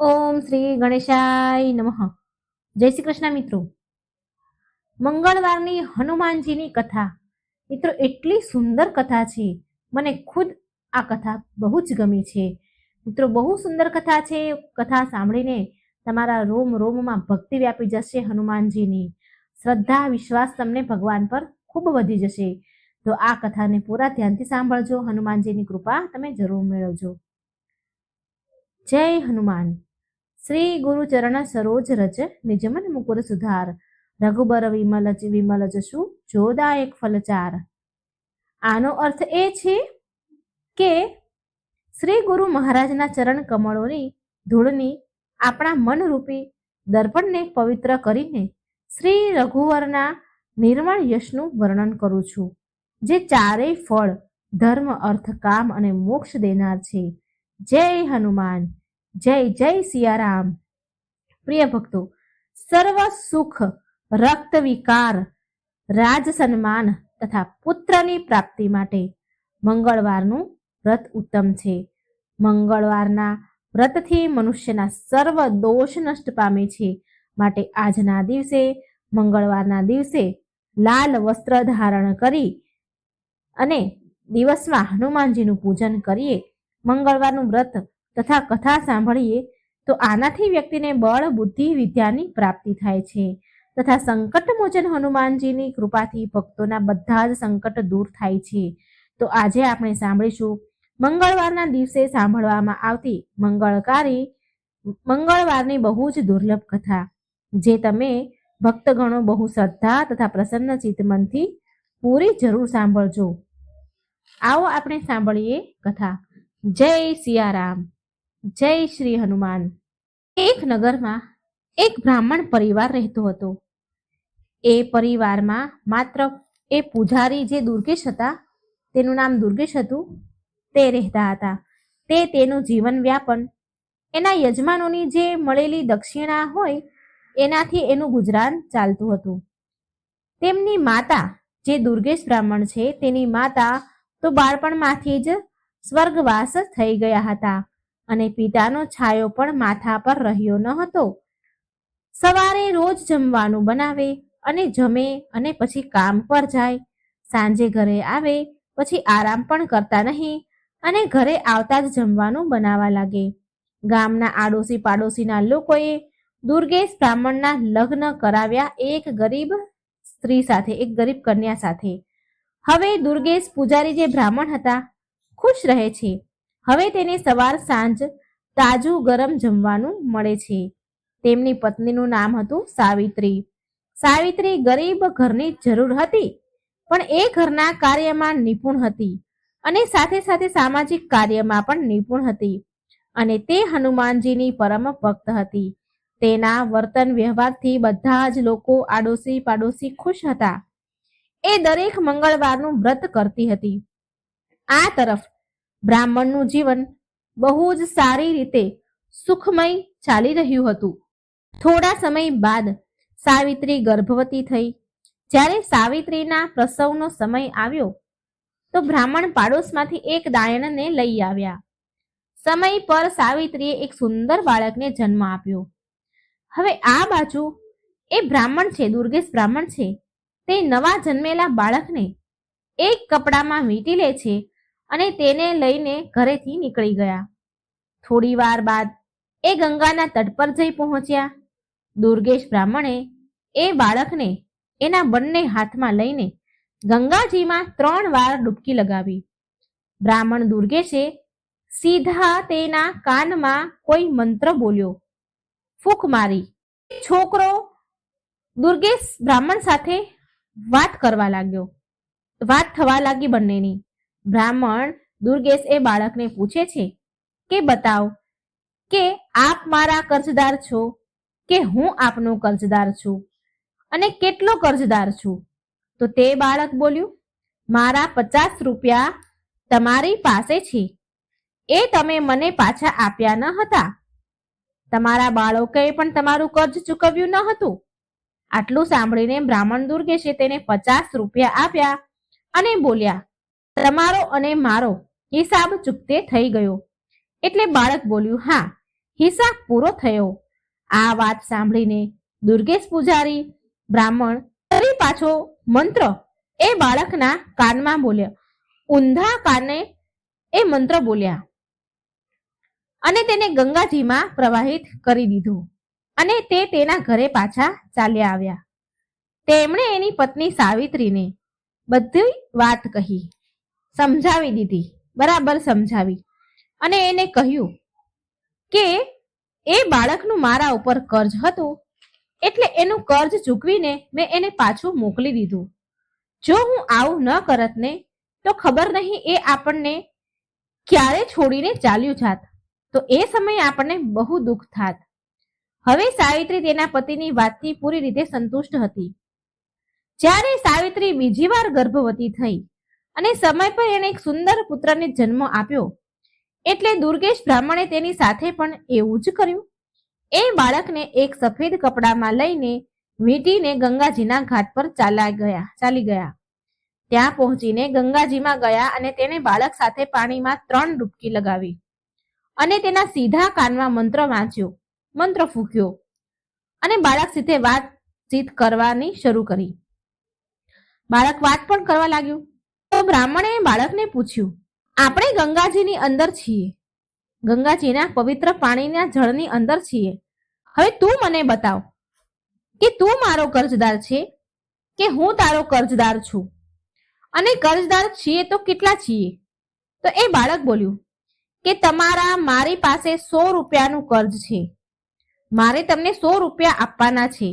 ઓમ શ્રી ગણેશાય નમઃ. જય શ્રી કૃષ્ણ મિત્રો. મંગળવારની હનુમાનજીની કથા મિત્રો એટલી સુંદર કથા છે. મને ખુદ આ કથા બહુ જ ગમી છે મિત્રો. બહુ સુંદર કથા છે. કથા સાંભળીને તમારા રોમ રોમમાં ભક્તિ વ્યાપી જશે. હનુમાનજીની શ્રદ્ધા વિશ્વાસ તમને ભગવાન પર ખૂબ વધી જશે. તો આ કથાને પૂરા ધ્યાનથી સાંભળજો. હનુમાનજીની કૃપા તમે જરૂર મેળવજો. જય હનુમાન. શ્રી ગુરુ ચરણ સરોજ રજ નિજમન મુકુર સુધાર રઘુબર વિમલ જશુ જોદાયક ફલચાર. આનો અર્થ એ છે કે શ્રી ગુરુ મહારાજના ચરણ કમળોની ધૂળની આપણા મનરૂપી દર્પણને પવિત્ર કરીને શ્રી રઘુવરના નિર્મળ યશનું વર્ણન કરું છું, જે ચારેય ફળ ધર્મ અર્થ કામ અને મોક્ષ દેનાર છે. જય હનુમાન. જય જય સિયારામ. પ્રિય ભક્તો, સર્વ સુખ, રક્ત વિકાર, રાજ સન્માન તથા પુત્રની પ્રાપ્તિ માટે મંગળવારનું વ્રત ઉત્તમ છે. મંગળવારના વ્રતથી મનુષ્યના સર્વ દોષ નષ્ટ પામે છે. માટે આજના દિવસે, મંગળવારના દિવસે લાલ વસ્ત્ર ધારણ કરી અને દિવસમાં હનુમાનજીનું પૂજન કરીએ, મંગળવારનું વ્રત તથા કથા સાંભળીએ તો આનાથી વ્યક્તિને બળ બુદ્ધિ વિદ્યાની પ્રાપ્તિ થાય છે તથા સંકટ મોચન હનુમાનજીની કૃપાથી ભક્તોના બધા જ સંકટ દૂર થાય છે. તો આજે આપણે સાંભળીશું મંગળવારના દિવસે સાંભળવામાં આવતી મંગળવારની બહુ જ દુર્લભ કથા, જે તમે ભક્તગણો બહુ શ્રદ્ધા તથા પ્રસન્ન ચિત્તમનથી પૂરી જરૂર સાંભળજો. આવો આપણે સાંભળીએ કથા. જય સિયારામ. જય શ્રી હનુમાન. એક નગરમાં એક બ્રાહ્મણ પરિવાર રહેતો હતો. એ પરિવારમાં માત્ર એ પૂજારી જે દુર્ગેશ હતા, તેનું નામ દુર્ગેશ હતું, તે રહેતા હતા. તે તેનું જીવન વ્યાપન એના યજમાનોની જે મળેલી દક્ષિણા હોય એનાથી એનું ગુજરાન ચાલતું હતું. તેમની માતા, જે દુર્ગેશ બ્રાહ્મણ છે, તેની માતા તો બાળપણમાંથી જ સ્વર્ગવાસ થઈ ગયા હતા અને પિતાનો છાયો પણ માથા પર રહ્યો ન હતો. સવારે રોજ જમવાનું બનાવે અને જમે અને પછી કામ પર જાય. સાંજે ઘરે આવે પછી આરામ પણ કરતા નહીં અને ઘરે આવતા જ જમવાનું બનાવવા લાગે. ગામના આડોશી પાડોશીના લોકોએ દુર્ગેશ બ્રાહ્મણના લગ્ન કરાવ્યા એક ગરીબ સ્ત્રી સાથે, એક ગરીબ કન્યા સાથે. હવે દુર્ગેશ પૂજારી જે બ્રાહ્મણ હતા ખુશ રહે છે. હવે તેને સવાર સાંજ તાજું ગરમ જમવાનું મળે છે. તેમની પત્નીનું નામ હતું સાવિત્રી. સાવિત્રી ગરીબ ઘરની જરૂર હતી, પણ એ ઘરના કાર્યમાં નિપુણ હતી અને સાથે સાથે સામાજિક કાર્યમાં પણ નિપુણ હતી અને તે હનુમાનજીની પરમ ભક્ત હતી. તેના વર્તન વ્યવહારથી બધા જ લોકો આડોશી પાડોશી ખુશ હતા. એ દરેક મંગળવારનું વ્રત કરતી હતી. આ તરફ બ્રાહ્મણનું જીવન બહુ જ સારી રીતે સુખમય ચાલી રહ્યું હતું. થોડા સમય બાદ સાવિત્રી ગર્ભવતી થઈ. જ્યારે સાવિત્રીના પ્રસવનો સમય આવ્યો તો બ્રાહ્મણ પાડોશમાંથી એક દાયણને લઈ આવ્યા. સમય પર સાવિત્રીએ એક સુંદર બાળકને જન્મ આપ્યો. હવે આ બાજુ એ બ્રાહ્મણ છે, દુર્ગેશ બ્રાહ્મણ છે, તે નવા જન્મેલા બાળકને એક કપડામાં વીંટી લે છે અને તેને લઈને ઘરેથી નીકળી ગયા. થોડી વાર બાદ એ ગંગાના તટ પર જઈ પહોંચ્યા. દુર્ગેશ બ્રાહ્મણે એ બાળકને એના બંને હાથમાં લઈને ગંગાજીમાં 3 વાર ડૂબકી લગાવી. બ્રાહ્મણ દુર્ગેશે સીધા તેના કાનમાં કોઈ મંત્ર બોલ્યો, ફૂંક મારી. છોકરો દુર્ગેશ બ્રાહ્મણ સાથે વાત કરવા લાગ્યો. વાત થવા લાગી બંનેની. બ્રાહ્મણ દુર્ગેશ એ બાળકને પૂછે છે કે બતાવ કે આપ મારા કર્જદાર છો કે હું આપનો કર્જદાર છું, અને કેટલો કર્જદાર છું? તો તે બાળક બોલ્યું, મારા 50 રૂપિયા તમારી પાસે છે, એ તમે મને પાછા આપ્યા ન હતા. તમારા બાળકોએ પણ તમારું કર્જ ચૂકવ્યું ન હતું. આટલું સાંભળીને બ્રાહ્મણ દુર્ગેશે તેને 50 રૂપિયા આપ્યા અને બોલ્યા, તમારો અને મારો હિસાબ ચૂકતે થઈ ગયો. એટલે બાળક બોલ્યું, હા, હિસાબ પૂરો થયો. આ વાત સાંભળીને દુર્ગેશ પૂજારી બ્રાહ્મણ ફરી પાછો મંત્ર એ બાળકના કાનમાં બોલ્યા. ઊંધા કાને એ મંત્ર બોલ્યા અને તેને ગંગાજીમાં પ્રવાહિત કરી દીધું અને તે તેના ઘરે પાછા ચાલ્યા આવ્યા. તેમણે એની પત્ની સાવિત્રીને બધી વાત કહી, સમજાવી દીધી, બરાબર સમજાવી, અને એને કહ્યું કે એ બાળકનું મારા ઉપર કર્જ હતું એટલે એનું કર્જ ચૂકવીને મેં એને પાછું મોકલી દીધું. જો હું આવું ન કરત ને તો ખબર નહીં એ આપણને ક્યારે છોડીને ચાલ્યું જાત, તો એ સમયે આપણને બહુ દુઃખ થાત. હવે સાવિત્રી તેના પતિની વાતથી પૂરી રીતે સંતુષ્ટ હતી. જ્યારે સાવિત્રી બીજી વાર ગર્ભવતી થઈ અને સમય પર એને એક સુંદર પુત્રને જન્મ આપ્યો એટલે દુર્ગેશ બ્રાહ્મણે તેની સાથે પણ એવું જ કર્યું. એ બાળકને એક સફેદ કપડામાં લઈને વીંટીને ગંગાજીના ઘાટ પર ચાલી ગયા. ત્યાં પહોંચીને ગંગાજીમાં ગયા અને તેને બાળક સાથે પાણીમાં 3 ડૂબકી લગાવી અને તેના સીધા કાનમાં મંત્ર વાંચ્યો, મંત્ર ફૂંક્યો અને બાળક સાથે વાતચીત કરવાની શરૂ કરી. બાળક વાત પણ કરવા લાગ્યું. તો બ્રાહ્મણે બાળકને પૂછ્યું, આપણે ગંગાજીની અંદર છીએ, ગંગાજીના પવિત્ર પાણીના જળની અંદર છીએ. હવે તું મને બતાવ કે તું મારો કર્જદાર છે કે હું તારો કર્જદાર છું, અને કર્જદાર છીએ તો કેટલા છીએ? તો એ બાળક બોલ્યું કે તમારા મારી પાસે 100 રૂપિયાનું કર્જ છે, મારે તમને 100 રૂપિયા આપવાના છે,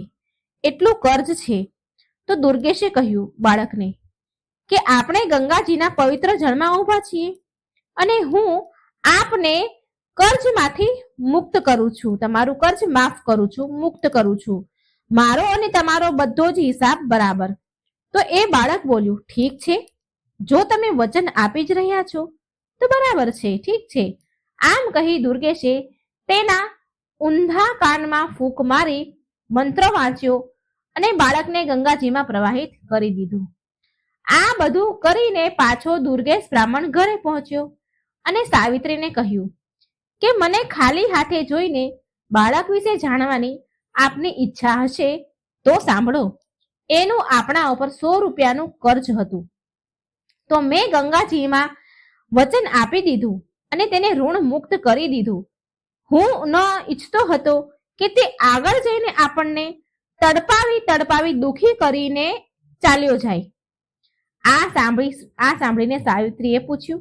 એટલું કર્જ છે. તો દુર્ગેશે કહ્યું બાળકને કે આપણે ગંગાજીના પવિત્ર જળમાં ઊભા છીએ અને હું આપને કર્જમાંથી મુક્ત કરું છું, તમારું કર્જ માફ કરું છું, મુક્ત કરું છું, મારો અને તમારો બધો જ હિસાબ બરાબર. તો એ બાળક બોલ્યું, ઠીક છે, જો તમે વચન આપી જ રહ્યા છો તો બરાબર છે, ઠીક છે. આમ કહી દુર્ગેશે તેના ઊંધા કાનમાં ફૂંક મારી મંત્ર વાંચ્યો અને બાળકને ગંગાજીમાં પ્રવાહિત કરી દીધું. આ બધું કરીને પાછો દુર્ગેશ બ્રાહ્મણ ઘરે પહોંચ્યો અને સાવિત્રીને કહ્યું કે મને ખાલી હાથે જોઈને બાળક વિશે જાણવાની આપની ઈચ્છા હશે તો સાંભળો. એનું આપણા ઉપર 100 રૂપિયાનું કર્જ હતું, તો મેં ગંગાજીમાં વચન આપી દીધું અને તેને ઋણ મુક્ત કરી દીધું. હું ન ઈચ્છતો હતો કે તે આગળ જઈને આપણને તડપાવી દુખી કરીને ચાલ્યો જાય. આ સાંભળીને સાવિત્રીએ પૂછ્યું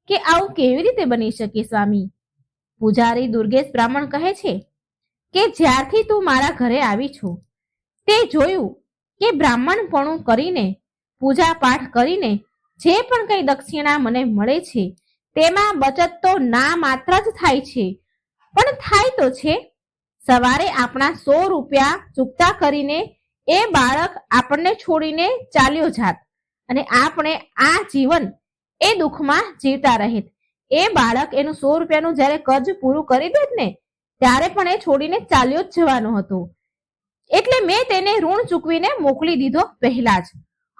કે આવું કેવી રીતે બની શકે સ્વામી? પૂજારી દુર્ગેશ બ્રાહ્મણ કહે છે કે જ્યારથી તું મારા ઘરે આવી છો તે જોયું કે બ્રાહ્મણપણું કરીને પૂજા પાઠ કરીને જે પણ કંઈ દક્ષિણા મને મળે છે તેમાં બચત તો ના માત્ર જ થાય છે, પણ થાય તો છે. સવારે આપણા 100 રૂપિયા ચૂકતા કરીને એ બાળક આપણને છોડીને ચાલ્યો જાત અને આપણે આ જીવન એ દુઃખમાં જીવતા રહેત. એ બાળક એનું 100 રૂપિયાનું જ્યારે કર્જ પૂરું કરી દેત ને ત્યારે પણ એ છોડીને ચાલ્યો જ જવાનો હતો. એટલે મેં તેને ઋણ ચૂકવીને મોકલી દીધો પહેલા જ.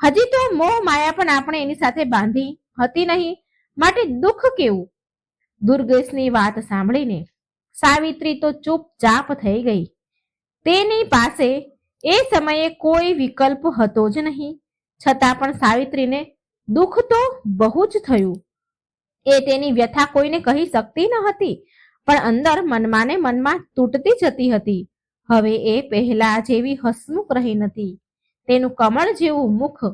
હજી તો મોહ માયા પણ આપણે એની સાથે બાંધી હતી નહીં, માટે દુઃખ કેવું? દુર્ગેશની વાત સાંભળીને સાવિત્રી તો ચૂપચાપ થઈ ગઈ. તેની પાસે એ સમયે કોઈ વિકલ્પ હતો જ નહીં. છતાં પણ સાવિત્રીને દુઃખ તો બહુ જ થયું. એ તેની વ્યથા કોઈને કહી શકતી ન હતી, પણ અંદર મનમાં ને મનમાં તૂટતી જતી હતી. હવે એ પહેલા જેવી હસમુખ રહી નથી. તેનું કમળ જેવું મુખ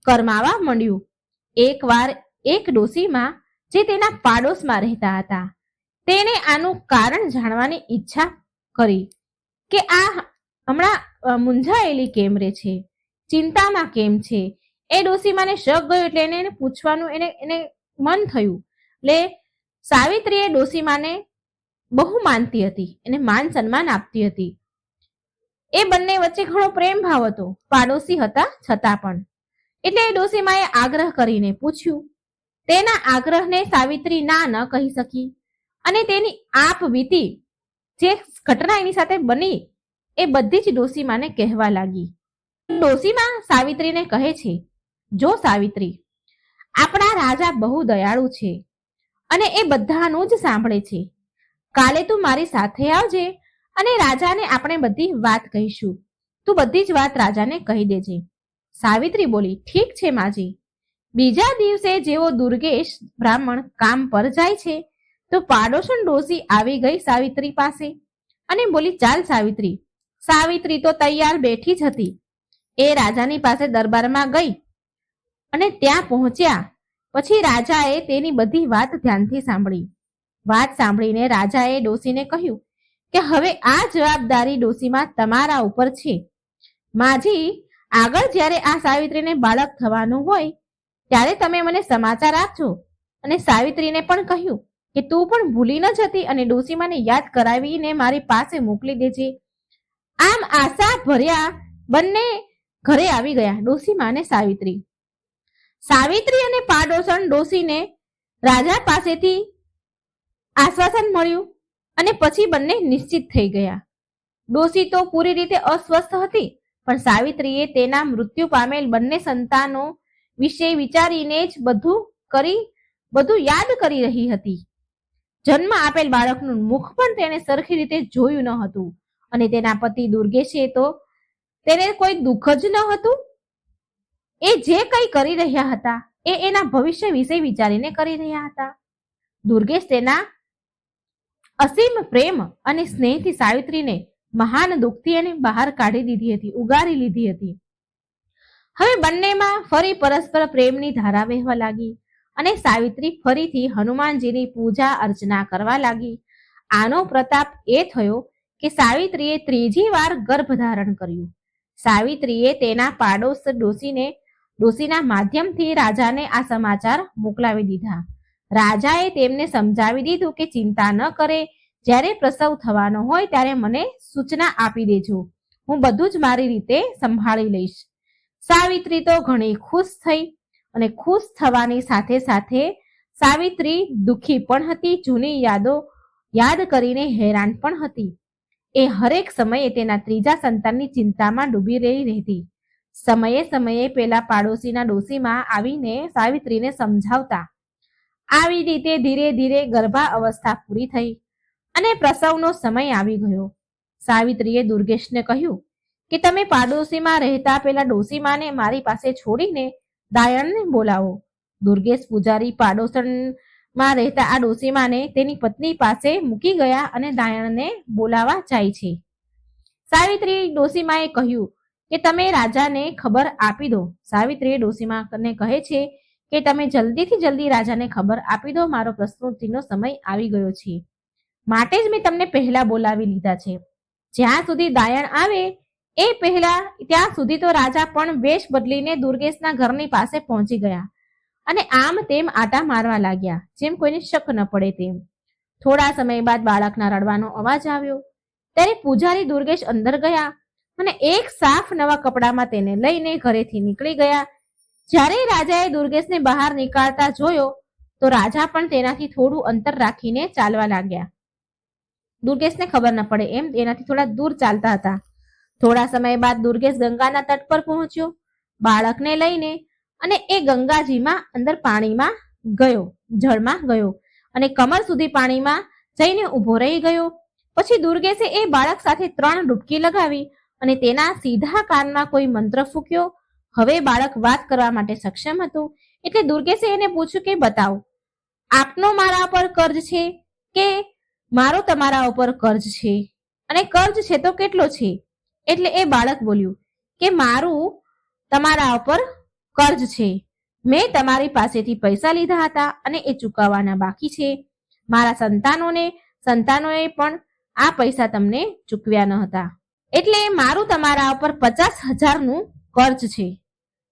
કરમાવા માંડ્યું. એકવાર એક ડોશીમાં જે તેના પાડોશમાં રહેતા હતા તેણે આનું કારણ જાણવાની ઈચ્છા કરી કે આ હમણાં મૂંઝાયેલી કેમ રહે છે, ચિંતામાં કેમ છે. એ ડોશીમાને શક ગયો એટલે એને પૂછવાનું એને મન થયું. એટલે સાવિત્રી એ ડોશીમાને બહુ માનતી હતી, એને માન સન્માન આપતી હતી. એ બંને વચ્ચે ઘણો પ્રેમ ભાવ હતો, પાડોશી હતા છતાં પણ. એટલે એ ડોશીમાએ આગ્રહ કરીને પૂછ્યું. તેના આગ્રહને સાવિત્રી ના ન કહી શકી અને તેની આપ વીતી જે ઘટના એની સાથે બની એ બધી જ ડોશીમાને કહેવા લાગી. ડોશીમા સાવિત્રીને કહે છે, જો સાવિત્રી, આપણા રાજા બહુ દયાળુ છે અને એ બધાનું જ સાંભળે છે. કાલે તું મારી સાથે આવજે અને રાજાને આપણે બધી વાત કહીશું. તું બધી જ વાત રાજાને કહી દેજે. સાવિત્રી બોલી, ઠીક છે માજી. બીજા દિવસે જેવો દુર્ગેશ બ્રાહ્મણ કામ પર જાય છે તો પાડોશન ડોસી આવી ગઈ સાવિત્રી પાસે અને બોલી, ચાલ સાવિત્રી. સાવિત્રી તો તૈયાર બેઠી જ હતી. એ રાજાની પાસે દરબારમાં ગઈ અને ત્યાં પહોંચ્યા પછી રાજાએ તેની બધી વાત ધ્યાનથી સાંભળી. વાત સાંભળીને રાજાએ ડોસીને કહ્યું કે હવે આ જવાબદારી ડોસીમાં તમારા ઉપર છે. માજી, આગળ જ્યારે આ સાવિત્રીને બાળક થવાનું હોય ત્યારે તમે મને સમાચાર આપજો. અને સાવિત્રીને પણ કહ્યું કે તું પણ ભૂલી ન જતી અને ડોસીમાને યાદ કરાવીને મારી પાસે મોકલી દેજે. આમ આશા ભર્યા બંને ઘરે આવી ગયા, ડોસીમા અને સાવિત્રી. સાવિત્રી અને પાડોશન ડોસીને રાજા પાસેથી આશ્વાસન મળ્યું અને પછી બંને નિશ્ચિત થઈ ગયા. ડોસી તો પૂરી રીતે અસ્વસ્થ હતી, પણ સાવિત્રીએ તેના મૃત્યુ પામેલ બંને સંતાનો વિશે વિચારીને જ બધું યાદ કરી રહી હતી. જન્મ આપેલ બાળકનું મુખ પણ તેણે સરખી રીતે જોયું ન હતું અને તેના પતિ દુર્ગેશે તો તેને કોઈ દુઃખ જ ન હતું. એ જે કંઈ કરી રહ્યા હતા એ એના ભવિષ્ય વિશે વિચારીને કરી રહ્યા હતા. દુર્ગેશ તેના અસીમ પ્રેમ અને સ્નેહથી સાવિત્રીને મહાન દુઃખથી એને બહાર કાઢી દીધી હતી, ઉગારી લીધી હતી. હવે બંનેમાં ફરી પરસ્પર પ્રેમની ધારા વહેવા લાગી અને સાવિત્રી ફરીથી હનુમાનજીની પૂજા અર્ચના કરવા લાગી. આનો પ્રતાપ એ થયો કે સાવિત્રીએ ત્રીજી વાર ગર્ભધારણ કર્યું. સાવિત્રીએ તેના પાડોશ ડોસીના માધ્યમથી રાજાને આ સમાચાર મોકલાવી દીધા. રાજાએ તેમને સમજાવી દીધું કે ચિંતા ન કરે, જ્યારે પ્રસવ થવાનો હોય ત્યારે મને સૂચના આપી દેજો, હું બધું જ મારી રીતે સંભાળી લઈશ. સાવિત્રી તો ઘણી ખુશ થઈ અને ખુશ થવાની સાથે સાથે સાવિત્રી દુઃખી પણ હતી, જૂની યાદો યાદ કરીને હેરાન પણ હતી. એ હરેક સમયે તેના ત્રીજા સંતાનની ચિંતામાં ડૂબી રહી રહેતી. સમયે સમયે પેલા પાડોશીના ડોશીમાં આવીને સાવિત્રીને સમજાવતા. આવી રીતે ધીરે ધીરે ગર્ભા અવસ્થા પૂરી થઈ અને પ્રસવનો સમય આવી ગયો. સાવિત્રીએ દુર્ગેશને કહ્યું કે તમે પાડોશીમાં રહેતા પેલા ડોશીમાને મારી પાસે છોડીને દાયણને બોલાવો. દુર્ગેશ પૂજારી પાડોશમાં રહેતા આ ડોશીમાને તેની પત્ની પાસે મૂકી ગયા અને દાયણને બોલાવા જાય છે. સાવિત્રી ડોશીમાએ કહ્યું કે તમે રાજાને ખબર આપી દો. સાવિત્રીએ ડોશીમાને કહે છે કે તમે જલ્દીથી જલ્દી રાજાને ખબર આપી દો, મારો પ્રસ્તુતિનો સમય આવી ગયો છે, માટે જ મેં તમને પહેલા બોલાવી લીધા છે. જ્યાં સુધી દાયણ આવે એ પહેલા ત્યાં સુધી તો રાજા પણ વેશ બદલીને દુર્ગેશના ઘરની પાસે પહોંચી ગયા અને આમ તેમ આટા મારવા લાગ્યા, જેમ કોઈને શક ન પડે તેમ. થોડા સમય બાદ બાળકના રડવાનો અવાજ આવ્યો ત્યારે પૂજારી દુર્ગેશ અંદર ગયા અને એક સાફ નવા કપડામાં તેને લઈને ઘરેથી નીકળી ગયા. જ્યારે રાજાએ દુર્ગેશને બહાર નીકળતા જોયો તો રાજા પણ તેનાથી થોડું અંતર રાખીને ચાલવા લાગ્યા. દુર્ગેશને ખબર ન પડે એમ તેનાથી થોડા દૂર ચાલતા હતા. થોડા સમય બાદ દુર્ગેશ ગંગાના તટ પર પહોંચ્યો બાળકને લઈને અને એ ગંગાજીમાં અંદર પાણીમાં ગયો, જળમાં ગયો અને કમર સુધી પાણીમાં જઈને ઊભો રહી ગયો. પછી દુર્ગેશે એ બાળક સાથે 3 ડૂબકી લગાવી અને તેના સીધા કાનમાં કોઈ મંત્ર ફૂંક્યો. હવે બાળક વાત કરવા માટે સક્ષમ હતું એટલે દુર્ગેશે એને પૂછ્યું કે બતાવો, આપનો મારા પર કર્જ છે કે મારો તમારા ઉપર કર્જ છે, અને કર્જ છે તો કેટલો છે? એટલે એ બાળક બોલ્યું કે મારું તમારા ઉપર કર્જ છે, મેં તમારી પાસેથી પૈસા લીધા હતા અને એ ચૂકવવાના બાકી છે. મારા સંતાનોએ પણ આ પૈસા તમને ચૂકવ્યા ન હતા, એટલે મારું તમારા ઉપર 50,000નું કર્જ છે.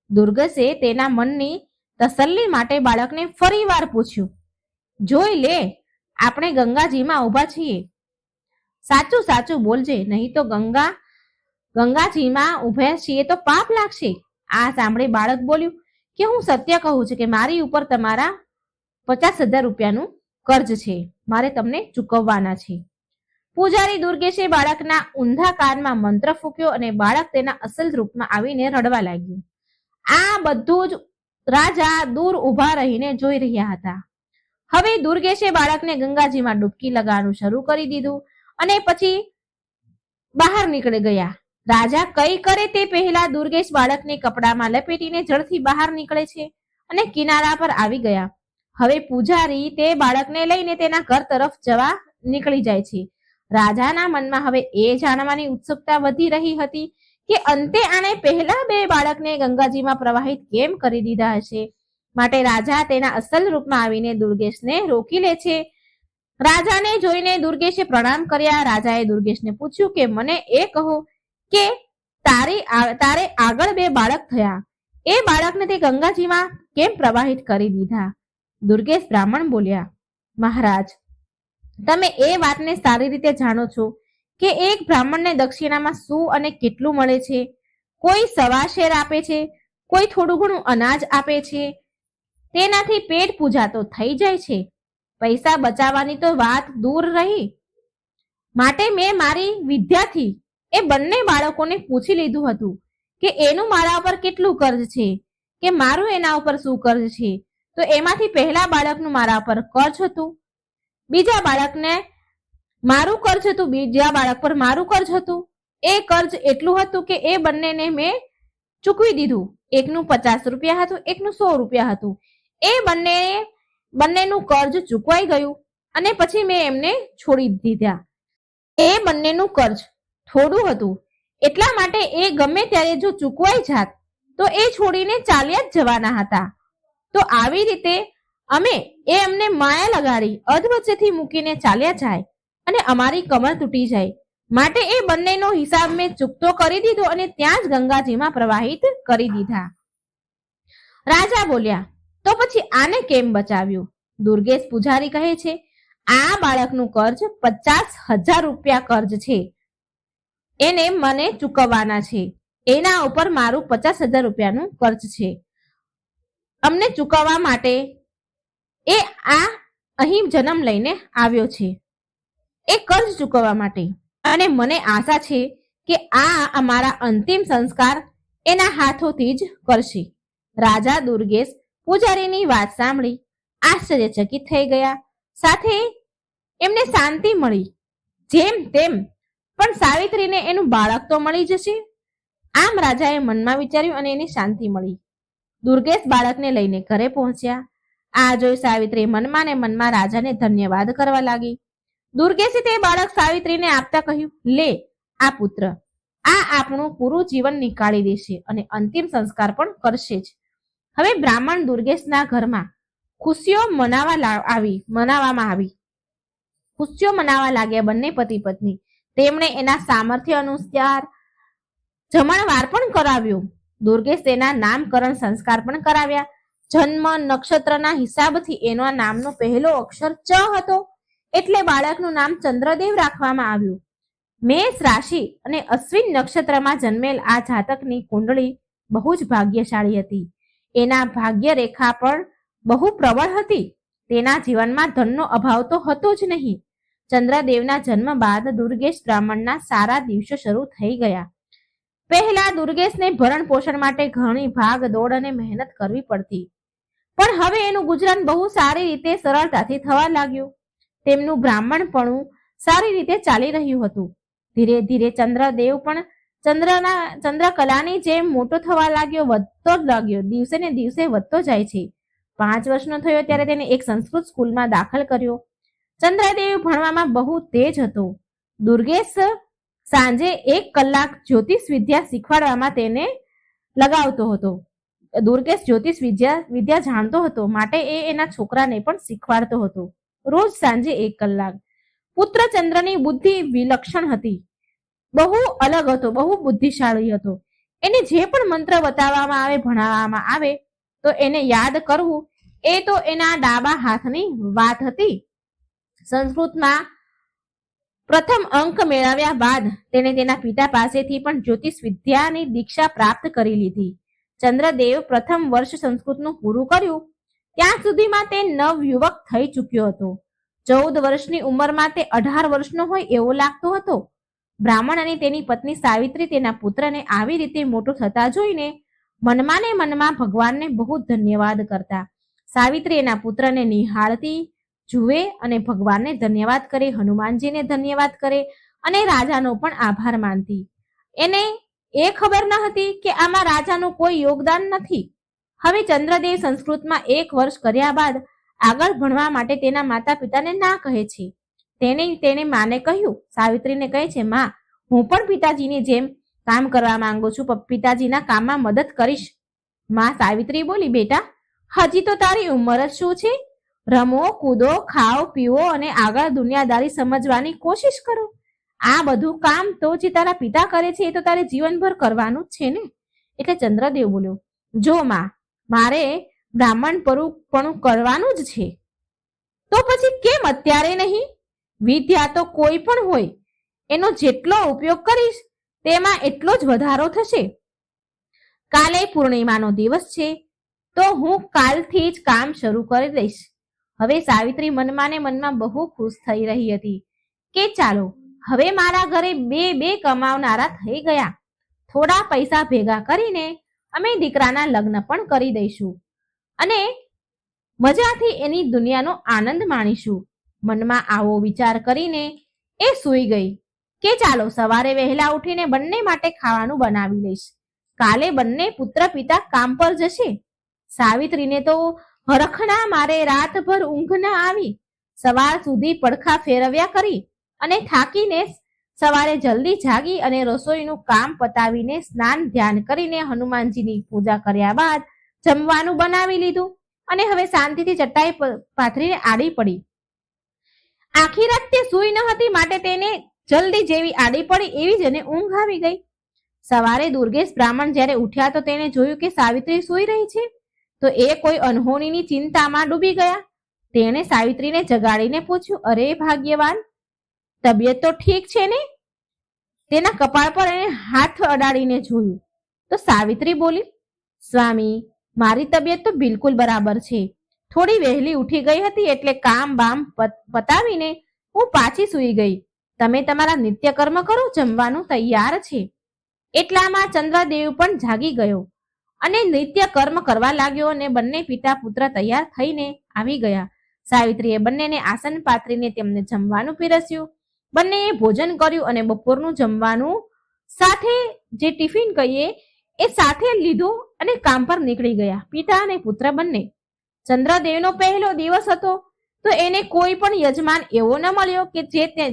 દુર્ગેશે તેના મનની તસલ્લી માટે બાળકને ફરીવાર પૂછ્યું, જોઈ લે, આપણે ગંગાજીમાં ઊભા છીએ, સાચું સાચું બોલજે, નહીં તો ગંગાજીમાં ઊભા છીએ તો પાપ લાગશે. આ સાંભળી બાળક બોલ્યું કે હું સત્ય કહું છું કે મારી ઉપર તમારા 50,000 રૂપિયાનું કર્જ છે, મારે તમને ચૂકવવાના છે. પૂજારી દુર્ગેશે બાળકના ઊંધા કાનમાં મંત્ર ફૂંક્યો અને બાળક તેના અસલ રૂપમાં આવીને રડવા લાગ્યું. આ બધું જ રાજા દૂર ઊભા રહીને જોઈ રહ્યા હતા. હવે દુર્ગેશે બાળકને ગંગાજીમાં ડૂબકી લગાવવાનું શરૂ કરી દીધું અને પછી બહાર નીકળી ગયા. રાજા કઈ કરે તે પહેલા દુર્ગેશ બાળકને કપડામાં લપેટીને જળથી બહાર નીકળે છે અને કિનારા પર આવી ગયા. હવે પૂજારી તે બાળકને લઈને તેના ઘર તરફ જવા નીકળી જાય છે. રાજાના મનમાં હવે એ જાણવાની ઉત્સુકતા વધી રહી હતી કે અંતે આણે પહેલા બે બાળકને ગંગાજીમાં પ્રવાહિત કેમ કરી દીધા હશે. માટે રાજા તેના અસલ રૂપમાં આવીને દુર્ગેશને રોકી લે છે. રાજાને જોઈને દુર્ગેશે પ્રણામ કર્યા. રાજાએ દુર્ગેશને પૂછ્યું કે મને એ કહો કે તારે આગળ બે બાળક થયા, એ બાળકને તે ગંગાજીમાં કેમ પ્રવાહિત કરી દીધા? દુર્ગેશ બ્રાહ્મણ બોલ્યા, મહારાજ, તમે એ વાતને સારી રીતે જાણો છો કે એક બ્રાહ્મણને દક્ષિણામાં શું અને કેટલું મળે છે. કોઈ સવા શેર આપે છે, કોઈ થોડું ઘણું અનાજ આપે છે. તેનાથી પેટ પૂજા તો થઈ જાય છે, પૈસા બચાવવાની તો વાત દૂર રહી. માટે મેં મારી વિદ્યાથી એ બંને બાળકોને પૂછી લીધું હતું કે એનું મારા ઉપર કેટલું કર્જ છે કે મારું એના ઉપર શું કર્જ છે. તો એમાંથી પહેલા બાળકનું મારા ઉપર કર્જ હતું, બીજા બાળકને મારું કર્જ હતું, બીજા બાળક પર મારું કર્જ હતું. એ કર્જ એટલું હતું કે એ બંનેને મેં ચૂકવી દીધું. એકનું 50 રૂપિયા હતું, એકનું 100 રૂપિયા હતું. એ બંનેનું કર્જ ચૂકવાઈ ગયું અને પછી મેં એમને છોડી દીધા. એ બંનેનું કર્જ થોડું હતું એટલા માટે એ ગમે ત્યારે જો ચૂકવાઈ જાત તો એ છોડીને ચાલ્યા જ જવાના હતા. તો આવી રીતે અમને માયા લગાડી અધવચ્ચેથી મૂકીને ચાલ્યા જાય અને અમારી કમર તૂટી જાય. માટે એ બંનેનો હિસાબ મેં ચૂકતો કરી દીધો અને ત્યાં જ ગંગાજીમાં પ્રવાહિત કરી દીધા. રાજા બોલ્યા, તો પછી આને કેમ બચાવ્યું? દુર્ગેશ પૂજારી કહે છે, આ બાળકનું કર્જ 50,000 રૂપિયા કર્જ છે, એને મને ચૂકવવાના છે. એના ઉપર મારું 50,000 રૂપિયાનું કર્જ છે. અમને ચૂકવવા માટે એ અહીં જન્મ લઈને આવ્યો છે, એ કર્જ ચૂકવવા માટે. અને મને આશા છે કે આ અમારા અંતિમ સંસ્કાર એના હાથોથી જ કરશે. રાજા દુર્ગેશ પૂજારીની વાત સાંભળી આશ્ચર્યચકિત થઈ ગયા. સાથે એમને શાંતિ મળી. જેમ તેમ પણ સાવિત્રીને એનું બાળક તો મળી જશે, આમ રાજાએ મનમાં વિચાર્યું અને એને શાંતિ મળી. દુર્ગેશ બાળકને લઈને ઘરે પહોંચ્યા. આ જોઈ સાવિત્રી મનમાં ને મનમાં રાજાને ધન્યવાદ કરવા લાગી. દુર્ગેશે તે બાળક સાવિત્રીને આપતા કહ્યું, લે આ પુત્ર, આ આપણું પૂરું જીવન નીકાળી દેશે અને અંતિમ સંસ્કાર પણ કરશે જ. હવે બ્રાહ્મણ દુર્ગેશના ઘરમાં ખુશીઓ મનાવવામાં આવી. ખુશીઓ મનાવવા લાગ્યા બંને પતિ પત્ની. તેમણે એના સામર્થ્ય અનુસાર જમણવાર પણ કરાવ્યો. દુર્ગેશ તેના નામકરણ સંસ્કાર પણ કરાવ્યા. જન્મ નક્ષત્રના હિસાબથી એના નામનો પહેલો અક્ષર ચ હતો, એટલે બાળકનું નામ ચંદ્રદેવ રાખવામાં આવ્યું. મેષ રાશિ અને અશ્વિન નક્ષત્રમાં જન્મેલ આ જાતકની કુંડળી બહુ જ ભાગ્યશાળી હતી. એના ભાગ્ય રેખા પણ બહુ પ્રબળ હતી. તેના જીવનમાં ધનનો અભાવ તો હતો જ નહીં. ચંદ્રદેવના જન્મ બાદ દુર્ગેશ બ્રાહ્મણના સારા દિવસો શરૂ થઈ ગયા. પહેલા દુર્ગેશને ભરણ પોષણ માટે ઘણી ભાગ દોડ અને મહેનત કરવી પડતી, પણ હવે એનું ગુજરાન બહુ સારી રીતે સરળતાથી થવા લાગ્યું. તેમનું બ્રાહ્મણપણું સારી રીતે ચાલી રહ્યું હતું. ધીરે ધીરે ચંદ્રદેવ પણ ચંદ્રકલાની જેમ મોટો થવા લાગ્યો, વધતો જ લાગ્યો, દિવસે ને દિવસે વધતો જાય છે. 5 વર્ષનો થયો ત્યારે તેને એક સંસ્કૃત સ્કૂલમાં દાખલ કર્યો. ચંદ્રદેવ ભણવામાં બહુ તેજ હતો. દુર્ગેશ સાંજે 1 કલાક જ્યોતિષ વિદ્યા શીખવાડવામાં તેને લગાવતો હતો. દુર્ગેશ જ્યોતિષ વિદ્યા જાણતો હતો, માટે એ એના છોકરાને પણ શીખવાડતો હતો, રોજ સાંજે 1 કલાક. પુત્ર ચંદ્રની બુદ્ધિ વિલક્ષણ હતી, બહુ અલગ હતો, બહુ બુદ્ધિશાળી હતો. એને જે પણ મંત્ર બતાવવામાં આવે, ભણાવવામાં આવે તો એને યાદ કરવું એ તો એના ડાબા હાથની વાત હતી. સંસ્કૃતમાં પ્રથમ અંક મેળવ્યા બાદ તેને તેના પિતા પાસેથી પણ જ્યોતિષ વિદ્યાની દીક્ષા પ્રાપ્ત કરી લીધી. ચંદ્રદેવ પ્રથમ વર્ષ સંસ્કૃતનું પૂરું કર્યું ત્યાં સુધીમાં તે નવયુવક થઈ ચૂક્યો હતો. 14 વર્ષની ઉંમરમાં તે 18 વર્ષનો હોય એવો લાગતો હતો. બ્રાહ્મણ અને તેની પત્ની સાવિત્રી તેના પુત્રને આવી રીતે મોટો થતા જોઈને મનમાં ને મનમાં ભગવાનને બહુ ધન્યવાદ કરતા. સાવિત્રી એના પુત્રને નિહાળતી જુએ અને ભગવાનને ધન્યવાદ કરે, હનુમાનજીને ધન્યવાદ કરે અને રાજાનો પણ આભાર માનતી. એને એ ખબર ન હતી કે આમાં રાજાનું કોઈ યોગદાન નથી. હવે ચંદ્રદેવ સંસ્કૃતમાં 1 વર્ષ કર્યા બાદ આગળ ભણવા માટે તેના માતા પિતાને ના કહે છે. તેને માને કહ્યું, સાવિત્રીને કહે છે, માં, હું પણ પિતાજીની જેમ કામ કરવા માંગુ છું, પિતાજીના કામમાં મદદ કરીશ. માં સાવિત્રી બોલી, બેટા, હજી તો તારી ઉંમર જ શું છે? રમો, કૂદો, ખાઓ, પીવો અને આગળ દુનિયાદારી સમજવાની કોશિશ કરો. આ બધું કામ તો જે તારા પિતા કરે છે એ તો તારે જીવનભર કરવાનું જ છે ને. એટલે ચંદ્રદેવ બોલ્યો, જો માં, મારે બ્રાહ્મણપણું કરવાનું જ છે, તો પછી કેમ અત્યારે નહીં? વિદ્યા તો કોઈ પણ હોય, એનો જેટલો ઉપયોગ કરીશ તેમાં એટલો જ વધારો થશે. કાલે પૂર્ણિમાનો દિવસ છે, તો હું કાલથી જ કામ શરૂ કરી દઈશ. હવે સાવિત્રી મનમાં ને મનમાં બહુ ખુશ થઈ રહી હતી કે ચાલો, હવે મારા ઘરે બે કમાવનારા થઈ ગયા. થોડા પૈસા ભેગા કરીને અમે દીકરાના લગ્ન પણ કરી દઈશું અને મજાથી એની દુનિયાનો આનંદ માણીશું. મનમાં આવો વિચાર કરીને એ સૂઈ ગઈ કે ચાલો સવારે વહેલા ઉઠીને બંને માટે ખાવાનું બનાવી લઈશ. કાલે બંને પુત્ર પિતા કામ પર જશે. સાવિત્રીને તો હરખના મારે રાતભર ઊંઘ ન આવી. સવાર સુધી પડખા ફેરવ્યા કરી અને થાકીને સવારે જલ્દી જાગી અને રસોઈનું કામ પતાવીને સ્નાન ધ્યાન કરીને હનુમાનજીની પૂજા કર્યા બાદ જમવાનું બનાવી લીધું અને હવે શાંતિથી ચટાઈ પાથરીને આડી પડી. આખી રાત તે સૂઈ ન હતી, માટે તેને જલ્દી જેવી આડી પડી એવી જ એને ઊંઘ આવી ગઈ. સવારે દુર્ગેશ બ્રાહ્મણ જ્યારે ઉઠ્યા તો તેને જોયું કે સાવિત્રી સૂઈ રહી છે. તો એ કોઈ અનહોનીની ચિંતામાં ડૂબી ગયા. તેણે સાવિત્રીને જગાડીને પૂછ્યું, અરે ભાગ્યવાન, તબિયત તો ઠીક છે ને? તેના કપાળ પર એને હાથ અડાડીને જોયું તો સાવિત્રી બોલી, સ્વામી, મારી તબિયત તો બિલકુલ બરાબર છે. થોડી વહેલી ઉઠી ગઈ હતી એટલે કામ બામ પતાવીને હું પાછી સૂઈ ગઈ. તમે તમારા નિત્યકર્મ કરો, જમવાનું તૈયાર છે. એટલામાં ચંદ્રદેવ પણ જાગી ગયો અને નિત્ય કર્મ કરવા લાગ્યો અને બંને પિતા પુત્ર તૈયાર થઈને આવી ગયા. સાવિત્રીએ બંનેને આસન પાથરીને તેમને જમવાનું પીરસ્યું. બંનેએ ભોજન કર્યું અને બપોરનું જમવાનું સાથે જે ટિફિન કહીએ એ સાથે લીધું અને કામ પર નીકળી ગયા, પિતા અને પુત્ર બંને. ચંદ્રદેવનો પહેલો દિવસ હતો તો એને કોઈ પણ યજમાન એવો ન મળ્યો કે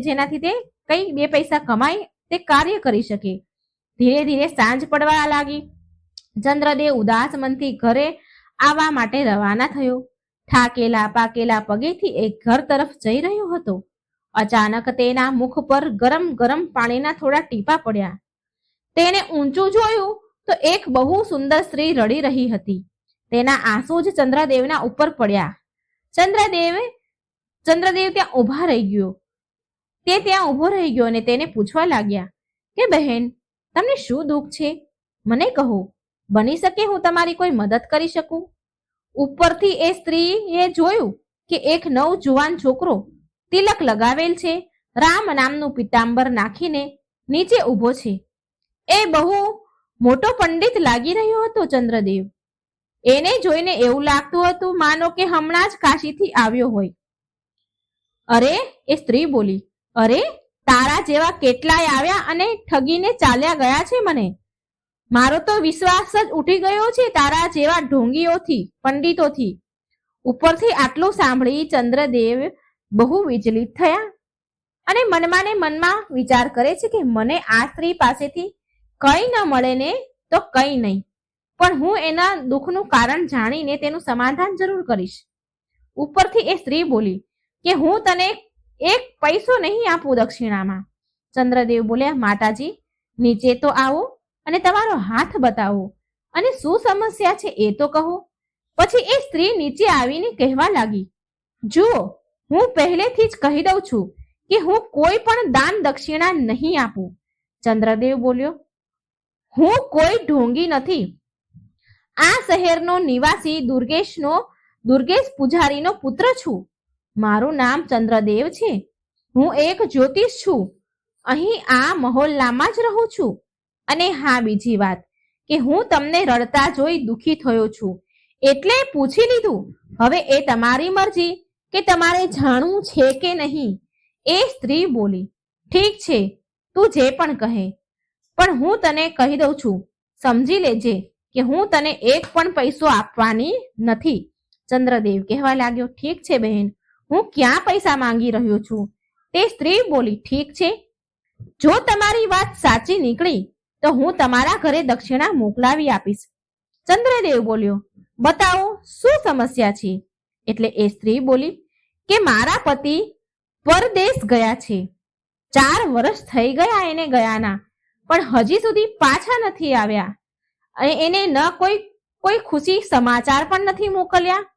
જેનાથી તે કઈ 2 પૈસા કમાઈ તે કાર્ય કરી શકે. ધીરે ધીરે સાંજ પડવા લાગી. ચંદ્રદેવ ઉદાસ મનથી ઘરે આવવા માટે રવાના થયો. થાકેલા પાકેલા પગેથી એ ઘર તરફ જઈ રહ્યો હતો. અચાનક તેના મુખ પર ગરમ ગરમ પાણીના થોડા ટીપા પડ્યા. તેને ઊંચું જોયું તો એક બહુ સુંદર સ્ત્રી રડી રહી હતી. તેના આંસુ જ ચંદ્રદેવના ઉપર પડ્યા. ચંદ્રદેવ ત્યાં ઊભો રહી ગયો અને તેને પૂછવા લાગ્યા કે બહેન, તમને શું દુઃખ છે? મને કહો, બની શકે હું તમારી કોઈ મદદ કરી શકું. ઉપરથી એ સ્ત્રીએ જોયું કે એક નવ જુવાન છોકરો તિલક લગાવેલ છે, રામ નામનું પિતાંબર નાખીને નીચે ઊભો છે. એ બહુ મોટો પંડિત લાગી રહ્યો હતો. ચંદ્રદેવ એને જોઈને એવું લાગતું હતું માનો કે હમણાં જ કાશીથી આવ્યો હોય. અરે, એ સ્ત્રી બોલી, અરે, તારા જેવા કેટલાય આવ્યા અને ઠગીને ચાલ્યા ગયા છે. મારો તો વિશ્વાસ જ ઉઠી ગયો છે તારા જેવા ઢોંગીઓથી, પંડિતોથી. ઉપરથી આટલું સાંભળી ચંદ્રદેવ બહુ વિચલિત થયા અને મનમાં વિચાર કરે છે કે મને આ સ્ત્રી પાસેથી કંઈ ન મળે ને તો કંઈ નહીં, પણ હું એના દુઃખનું કારણ જાણીને તેનું સમાધાન જરૂર કરીશ. ઉપરથી એ સ્ત્રી બોલી કે હું તને 1 પૈસો નહીં આપું દક્ષિણામાં. ચંદ્રદેવ બોલ્યા, માતાજી, નીચે તો આવો અને તમારો હાથ બતાવો અને શું સમસ્યા છે એ તો કહો. પછી એ સ્ત્રી નીચે આવીને કહેવા લાગી, જુઓ, હું પહેલેથી જ કહી દઉં છું કે હું કોઈ પણ દાન દક્ષિણા નહીં આપું. ચંદ્રદેવ બોલ્યો, હું કોઈ ઢોંગી નથી. આ શહેરનો નિવાસી દુર્ગેશ પૂજારીનો પુત્ર છું. મારું નામ ચંદ્રદેવ છે. હું એક જ્યોતિષ છું. અહીં આ મહોલ્લામાં જ રહું છું. અને હા, બીજી વાત કે હું તમને રડતા જોઈ દુઃખી થયો છું એટલે પૂછી લીધું. હવે એ તમારી મરજી કે તમારે જાણવું છે કે નહીં? એ સ્ત્રી બોલી, ઠીક છે, તું જે પણ કહે, પણ હું તને કહી દઉં છું, સમજી લેજે કે હું તને એક પણ પૈસો આપવાની નથી. ચંદ્રદેવ કહેવા લાગ્યો, ઠીક છે બહેન, હું ક્યાં પૈસા માંગી રહ્યો છું? તે સ્ત્રી બોલી, ઠીક છે, જો તમારી વાત સાચી નીકળી તો હું તમારા ઘરે દક્ષિણા મોકલાવી આપીશ. ચંદ્રદેવ બોલ્યો, બતાવો શું સમસ્યા છે? એટલે એ સ્ત્રી બોલી કે મારા પતિ પરદેશ ગયા છે, 4 વર્ષ થઈ ગયા એને ગયાના, પણ હજી સુધી પાછા નથી આવ્યા અને એને ન કોઈ ખુશી સમાચાર પણ નથી મોકલ્યા.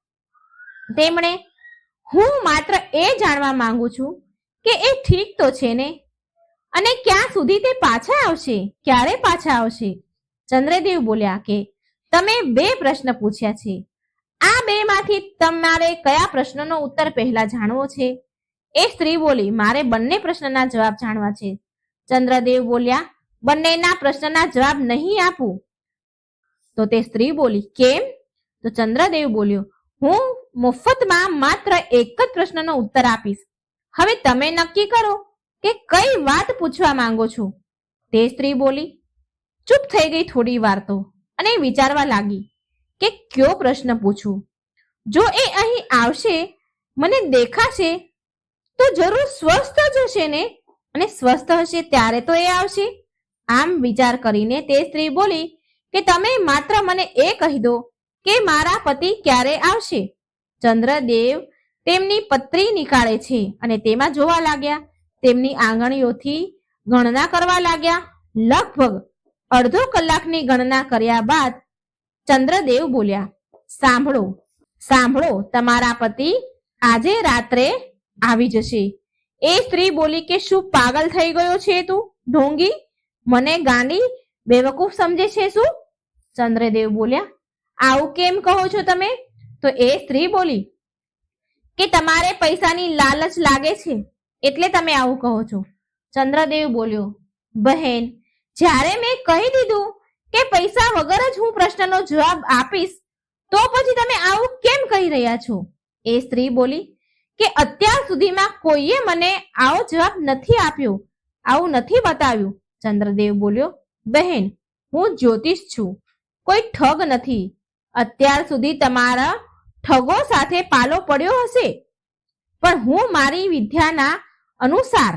તેમણે હું માત્ર એ જાણવા માંગુ છું કે એ ઠીક તો છે ને, અને ક્યાં સુધી તે પાછા આવશે, ક્યારે પાછા આવશે? ચંદ્રદેવ બોલ્યા કે તમે 2 પ્રશ્ન પૂછ્યા છે, આ 2 માંથી તમારે કયા પ્રશ્નનો ઉત્તર પહેલા જાણવો છે? એ સ્ત્રી બોલી, મારે બંને પ્રશ્નના જવાબ જાણવા છે. ચંદ્રદેવ બોલ્યા, બંનેના પ્રશ્નના જવાબ નહીં આપું. તો તે સ્ત્રી બોલી, કેમ? તો ચંદ્રદેવ બોલ્યો, હું મફતમાં માત્ર એક જ પ્રશ્નનો ઉત્તર આપીશ. હવે તમે નક્કી કરો કે કઈ વાત પૂછવા માંગો છો? તે સ્ત્રી બોલી. ચૂપ થઈ ગઈ થોડી વાર તો, અને વિચારવા લાગી કે કયો પ્રશ્ન પૂછું. જો એ અહીં આવશે, મને દેખાશે, તો જરૂર સ્વસ્થ જ હશે ને, અને સ્વસ્થ હશે ત્યારે તો એ આવશે. આમ વિચાર કરીને તે સ્ત્રી બોલી કે તમે માત્ર મને એ કહી દો કે મારા પતિ ક્યારે આવશે. ચંદ્રદેવ તેમની પત્રી નીકાળે છે અને તેમાં જોવા લાગ્યા. તેમની આંગળીઓથી ગણના કરવા લાગ્યા. લગભગ અડધો કલાકની ગણના કર્યા બાદ ચંદ્રદેવ બોલ્યા, સાંભળો સાંભળો, તમારા પતિ આજે રાત્રે આવી જશે. એ સ્ત્રી બોલી કે શું પાગલ થઈ ગયો છે તું ઢોંગી? મને ગાંડી બેવકૂફ સમજે છે શું? ચંદ્રદેવ બોલ્યા, આવું કેમ કહો છો તમે? તો એ સ્ત્રી બોલી કે તમારે પૈસાની લાલચ લાગે છે એટલે તમે આવું કહો છો. ચંદ્રદેવ બોલ્યો, બહેન, જ્યારે મેં કહી દીધું કે પૈસા વગર જ હું પ્રશ્નનો જવાબ આપીશ, તો પછી તમે આવું કેમ કહી રહ્યા છો? એ સ્ત્રી બોલી કે અત્યાર સુધીમાં કોઈએ મને આવો જવાબ નથી આપ્યો, આવું નથી બતાવ્યું. ચંદ્રદેવ બોલ્યો, બહેન, હું જ્યોતિષ છું, કોઈ ઠગ નથી. અત્યાર સુધી તમારા ઠગો સાથે પાલો પડ્યો હશે, પણ હું મારી વિદ્યાના અનુસાર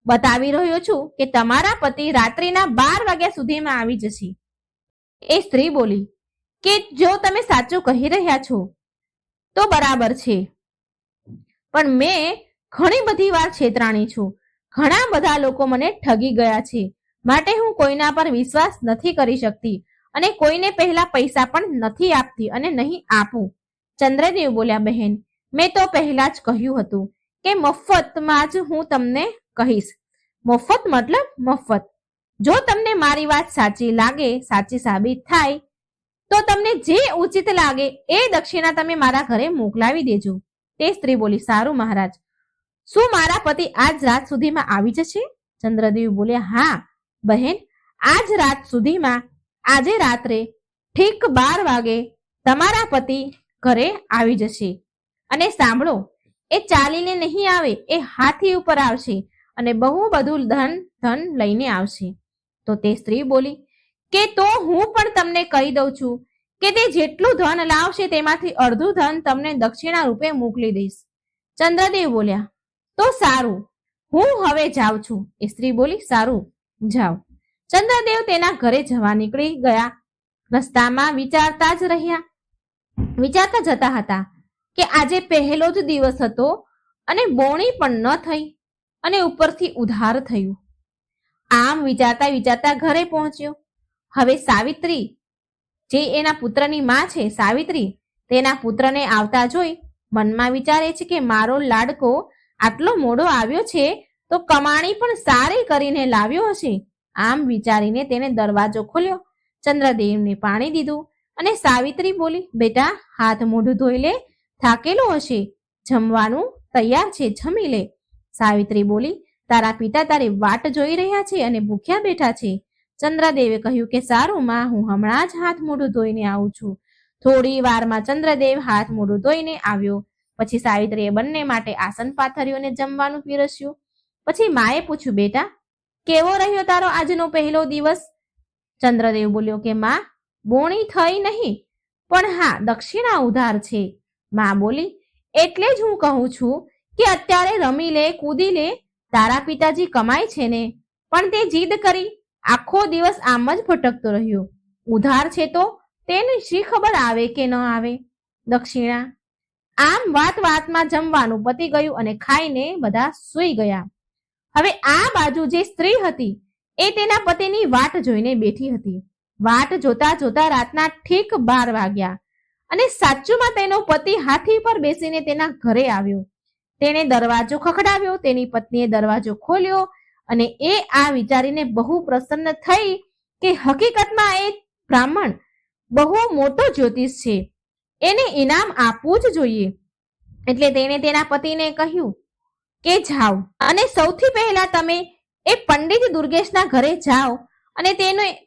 બતાવી રહ્યો છું કે તમારા પતિ રાત્રિના 12 વાગ્યા સુધીમાં આવી જશે. એ સ્ત્રી બોલી કે જો તમે સાચું કહી રહ્યા છો તો બરાબર છે, પણ મેં ઘણી બધી વાર છેતરાણી છું. ઘણા બધા લોકો મને ઠગી ગયા છે, માટે હું કોઈના પર વિશ્વાસ નથી કરી શકતી અને કોઈને પહેલા પૈસા પણ નથી આપતી અને નહીં આપું. ચંદ્રદેવ બોલ્યા, બહેન, મેં તો પહેલા જ કહ્યું હતું કે મફતમાં જ હું તમને કહીશ. મફત મતલબ મફત. જો તમને મારી વાત સાચી લાગે, સાચી સાબિત થાય, તો તમને જે ઉચિત લાગે એ દક્ષિણા તમે મારા ઘરે મોકલાવી દેજો. તે સ્ત્રી બોલી, સારું મહારાજ, શું મારા પતિ આજ રાત સુધીમાં આવી જશે? ચંદ્રદેવ બોલ્યા, હા બહેન, આજ રાત સુધીમાં, આજે રાત્રે ઠીક 12 વાગે તમારા પતિ ઘરે આવી જશે. અને સાંભળો, એ ચાલીને નહીં આવે, એ હાથી ઉપર આવશે અને બહુ બધું ધન લઈને આવશે. તો તે સ્ત્રી બોલી કે તો હું પણ તમને કહી દઉં છું કે તે જેટલું ધન લાવશે તેમાંથી અડધું ધન તમને દક્ષિણા રૂપે મોકલી દઈશ. ચંદ્રદેવ બોલ્યા, તો સારું, હું હવે જાઉં છું. એ સ્ત્રી બોલી, સારું, જાઓ. ચંદ્રદેવ તેના ઘરે જવા નીકળી ગયા. રસ્તામાં વિચારતા જતા હતા કે આજે પહેલો જ દિવસ હતો અને બોણી પણ ન થઈ અને ઉપરથી ઉધાર થયું. આમ વિચારતા વિચારતા ઘરે પહોંચ્યો. હવે સાવિત્રી, જે એના પુત્રની માં છે, સાવિત્રી તેના પુત્રને આવતા જોઈ મનમાં વિચારે છે કે મારો લાડકો આટલો મોડો આવ્યો છે તો કમાણી પણ સારી કરીને લાવ્યો હશે. આમ વિચારીને તેને દરવાજો ખોલ્યો, ચંદ્રદેવને પાણી દીધું અને સાવિત્રી બોલી, બેટા, હાથ મોઢું ધોઈ લે, થાકેલો હશે, જમવાનું તૈયાર છે, જમી લે. સાવિત્રી બોલી, તારા પિતા તારી વાટ જોઈ રહ્યા છે અને ભૂખ્યા બેઠા છે. ચંદ્રદેવે કહ્યું કે સારું માં, હું હમણાં જ હાથ મોઢું ધોઈને આવું છું. થોડી વારમાં ચંદ્રદેવ હાથ મોઢું ધોઈને આવ્યો. પછી સાવિત્રીએ બંને માટે આસન પાથર્યું અને જમવાનું પીરસ્યું. પછી માએ પૂછ્યું, બેટા, કેવો રહ્યો તારો આજનો પહેલો દિવસ? ચંદ્રદેવ બોલ્યો કે માં, બોણી થઈ નહીં, પણ હા, દક્ષિણા ઉધાર છે. માં બોલી, એટલે જ હું કહું છું કે અત્યારે રમી લે, કૂદી લે, તારા પિતાજી કમાય છે ને. પણ તે જીદ કરી, આખો દિવસ આમ જ ભટકતો રહ્યો. ઉધાર છે તો તેને શી ખબર આવે કે ન આવે દક્ષિણા. આમ વાત વાતમાં જમવાનું પતી ગયું અને ખાઈને બધા સૂઈ ગયા. હવે આ બાજુ જે સ્ત્રી હતી એ તેના પતિની વાટ જોઈને બેઠી હતી. વાટ જોતા જોતા રાતના ઠીક 12 વાગ્યા અને સાચુમાં તેનો પતિ હાથી પર બેસીને તેના ઘરે આવ્યો. તેણે દરવાજો ખખડાવ્યો. તેની પત્નીએ દરવાજો ખોલ્યો અને એ આ વિચારીને બહુ પ્રસન્ન થઈ કે હકીકતમાં એ બ્રાહ્મણ બહુ મોટો જ્યોતિષ છે, એને ઇનામ આપવું જ જોઈએ. એટલે તેણે તેના પતિને કહ્યું કે જાઓ અને સૌથી પહેલા તમે એ પંડિત દુર્ગેશના ઘરે જાઓ અને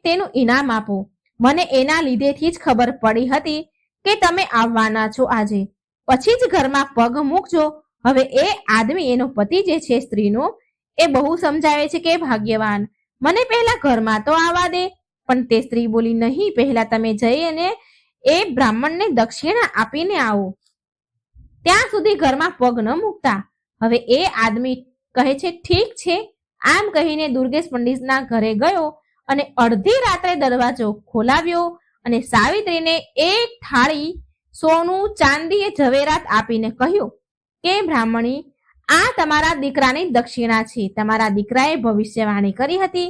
તેનું ઇનામ આપો. મને એના લીધેથી જ ખબર પડી હતી કે તમે આવવાના છો આજે. પછી જ ઘરમાં પગ મૂકજો. હવે એ આદમી, એનો પતિ જે છે સ્ત્રીનો, એ બહુ સમજાવે છે કે ભાગ્યવાન, મને પહેલા ઘરમાં તો આવવા દે. પણ તે સ્ત્રી બોલી, નહીં, પહેલા તમે જઈ અને એ બ્રાહ્મણને દક્ષિણા આપીને આવો, ત્યાં સુધી ઘરમાં પગ ન મૂકતા. હવે એ આદમી કહે છે, ઠીક છે. આમ કહીને દુર્ગેશ પંડિતના ઘરે ગયો અને અડધી રાત્રે દરવાજો ખોલાવ્યો અને સાવિત્રીને એક થાળી સોનું, ચાંદી, ઝવેરાત આપીને કહ્યું કે બ્રાહ્મણી, આ તમારા દીકરાની દક્ષિણા છે. તમારા દીકરાએ ભવિષ્યવાણી કરી હતી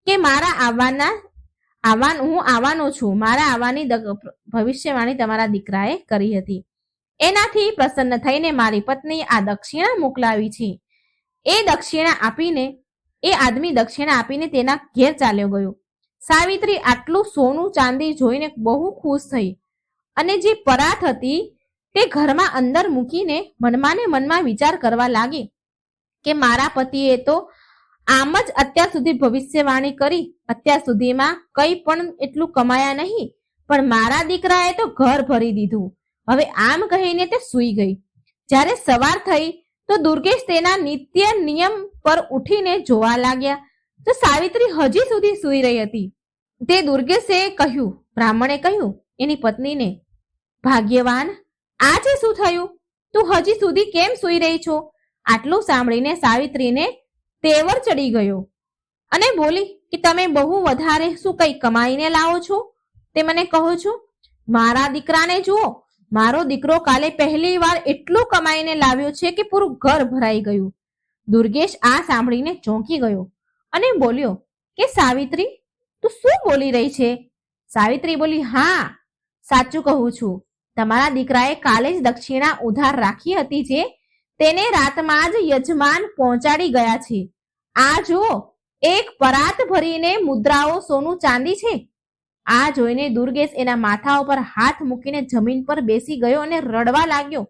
કે હું આવવાનો છું. મારા આવવાની ભવિષ્યવાણી તમારા દીકરાએ કરી હતી. એનાથી પ્રસન્ન થઈને મારી પત્ની આ દક્ષિણા મોકલાવી છે. એ આદમી દક્ષિણા આપીને તેના ઘેર ચાલ્યો ગયો. સાવિત્રી આટલું સોનું ચાંદી જોઈને બહુ ખુશ થઈ અને જે પરાત હતી તે ઘરમાં અંદર મૂકીને મનમાં ને મનમાં વિચાર કરવા લાગી કે મારા પતિએ તો આમ જ અત્યાર સુધી ભવિષ્યવાણી કરી. અત્યાર સુધીમાં કંઈ પણ એટલું કમાયા નહીં, પણ મારા દીકરાએ તો ઘર ભરી દીધું. હવે આમ કહીને તે સૂઈ ગઈ. જ્યારે સવાર થઈ તો દુર્ગેશ તેના નિત્ય નિયમ પર ઉઠીને જોવા લાગ્યા તો સાવિત્રી હજી સુધી સૂઈ રહી હતી. તે દુર્ગેશે કહ્યું, બ્રાહ્મણે કહ્યું એની પત્નીને, ભાગ્યવાન, આજે શું થયું? તું હજી સુધી કેમ સૂઈ રહી છો? આટલું સાંભળીને સાવિત્રીને તેવર ચડી ગયો અને બોલી કે તમે બહુ વધારે શું કંઈ કમાઈને લાવો છો તે મને કહો છો? મારા દીકરાને જુઓ, મારો દીકરો કાલે પહેલી વાર એટલું કમાઈને લાવ્યો છે કે પૂરું ઘર ભરાઈ ગયું. દુર્ગેશ આ સાંભળીને ચોંકી ગયો અને બોલ્યો કે સાવિત્રી, તું શું બોલી રહી છે? સાવિત્રી બોલી, હા, સાચું કહું છું. તમારા દીકરાએ કાલે જ દક્ષિણા ઉધાર રાખી હતી, જે તેને રાતમાં જ યજમાન પહોંચાડી ગયા છે. આ જુઓ, એક પરાત ભરીને મુદ્રાઓ, સોનું, ચાંદી છે. આ જોઈને દુર્ગેશ એના માથા ઉપર હાથ મૂકીને જમીન પર બેસી ગયો અને રડવા લાગ્યો.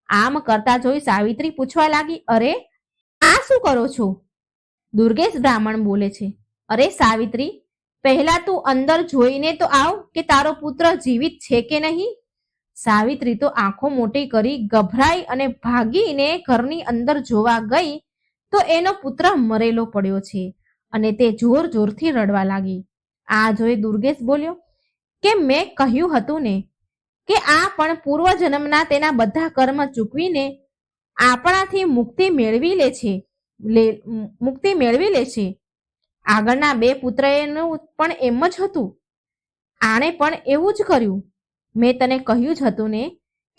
આમ કરતા જોઈ સાવિત્રી પૂછવા લાગી, અરે, આ શું કરો છો? દુર્ગેશ બ્રાહ્મણ બોલે છે, અરે સાવિત્રી, પહેલા તું અંદર જોઈને તો આવ કે તારો પુત્ર જીવિત છે કે નહીં. સાવિત્રી તો આંખો મોટી કરી ગભરાઈ અને ભાગીને ઘરની અંદર જોવા ગઈ તો એનો પુત્ર મરેલો પડ્યો છે અને તે જોર જોરથી રડવા લાગી. આ જોઈ દુર્ગેશ બોલ્યો કે મેં કહ્યું હતું ને કે આ પણ પૂર્વજન્મના તેના બધા કર્મ ચૂકવીને આપણાથી મુક્તિ મેળવી લે છે. આગળના 2 પુત્રનું પણ એમ જ હતું. આણે પણ એવું જ કર્યું. મેં તને કહ્યું જ હતું ને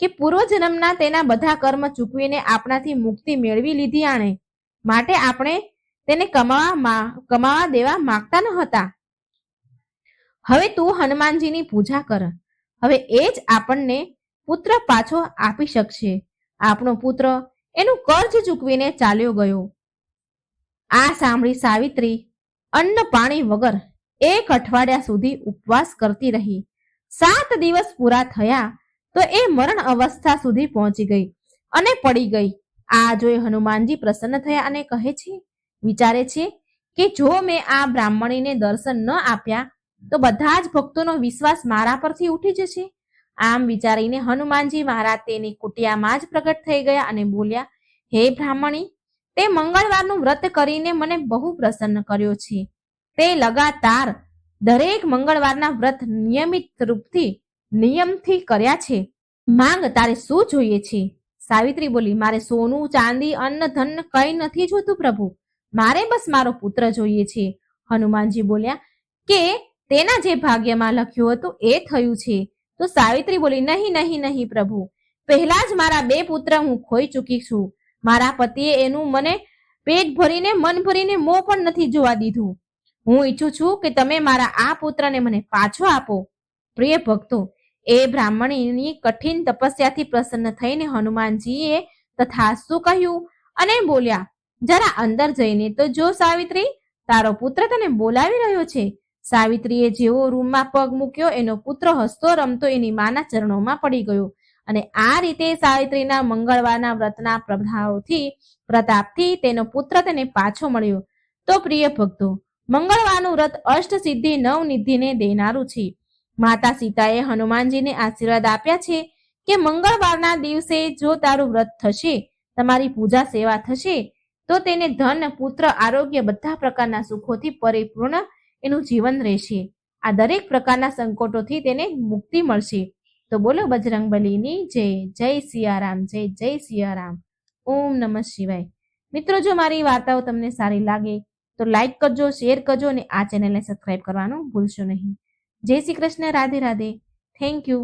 કે પૂર્વજન્મના તેના બધા કર્મ ચૂકવીને આપણાથી મુક્તિ મેળવી લીધી આણે, માટે આપણે તેને કમાવા દેવા માંગતા ન હતા. હવે તું હનુમાનજીની પૂજા કર. હવે એ જ આપણને પુત્ર પાછો આપી શકશે. આપણો પુત્ર એનું કર્જ ચૂકવીને ચાલ્યો ગયો. આ સાંભળી સાવિત્રી અન્ન પાણી વગર 1 અઠવાડિયા સુધી ઉપવાસ કરતી રહી. 7 દિવસ પૂરા થયા તો એ મરણ અવસ્થા સુધી પહોંચી ગઈ અને પડી ગઈ. આ જોઈ હનુમાનજી પ્રસન્ન થયા અને વિચારે છે કે જો મેં આ બ્રાહ્મણીને દર્શન ન આપ્યા તો બધા જ ભક્તોનો વિશ્વાસ મારા પરથી ઉઠી જશે આમ વિચારીને હનુમાનજી મહારાજ તેની કુટિયામાં જ પ્રગટ થઈ ગયા અને બોલ્યા, હે બ્રાહ્મણી, તે મંગળવારનું વ્રત કરીને મને બહુ પ્રસન્ન કર્યો છે. તે લગાતાર દરેક મંગળવારના વ્રત નિયમથી કર્યા છે. માંગ, તારે શું જોઈએ છે? સાવિત્રી બોલી, મારે સોનું, ચાંદી, અન્ન, ધન કંઈ નથી જોતું પ્રભુ. મારે બસ મારો પુત્ર જોઈએ છે. હનુમાનજી બોલ્યા કે તેના જે ભાગ્યમાં લખ્યું હતું એ થયું છે. તો સાવિત્રી બોલી, નહીં નહીં નહીં પ્રભુ, પહેલા જ મારા 2 પુત્ર હું ખોઈ ચૂકી છું. મારા પતિએ એનું મને પેટ ભરીને મન ભરીને મોં પણ નથી જોવા દીધું. હું ઈચ્છું છું કે તમે મારા આ પુત્રને મને પાછો આપો. પ્રિય ભક્તો, એ બ્રાહ્મણીની કઠિન તપસ્યાથી પ્રસન્ન થઈને હનુમાનજીએ તથાસ્તુ કહ્યું અને બોલ્યા, જરા અંદર જઈને તો જો સાવિત્રી, તારો પુત્ર તને બોલાવી રહ્યો છે. સાવિત્રીએ જેવો રૂમમાં પગ મૂક્યો, એનો પુત્ર હસતો રમતો એની માના ચરણોમાં પડી ગયો. અને આ રીતે સાવિત્રીના મંગળવારના વ્રતના પ્રતાપથી તેનો પુત્ર તેને પાછો મળ્યો. તો પ્રિય ભક્તો, મંગળવારનું વ્રત અષ્ટસિદ્ધિ 9 નિધિને દેનારું છે. માતા સીતાએ હનુમાનજીને આશીર્વાદ આપ્યા છે કે મંગળવારના દિવસે જો તારું વ્રત થશે, તમારી પૂજા સેવા થશે, તો તેને ધન, પુત્ર, આરોગ્ય બધા પ્રકારના સુખોથી પરિપૂર્ણ એનું જીવન રહેશે. આ દરેક પ્રકારના સંકટોથી તેને મુક્તિ મળશે. તો બોલો બજરંગબલીની જય. જય સિયારામ. જય જય સિયારામ. ઓમ નમઃ શિવાય. મિત્રો, જો મારી વાર્તાઓ તમને સારી લાગે તો લાઈક કરજો, શેર કરજો અને આ ચેનલને સબસ્ક્રાઈબ કરવાનું ભૂલશો નહીં. જય શ્રી કૃષ્ણ. રાધે રાધે. Thank you.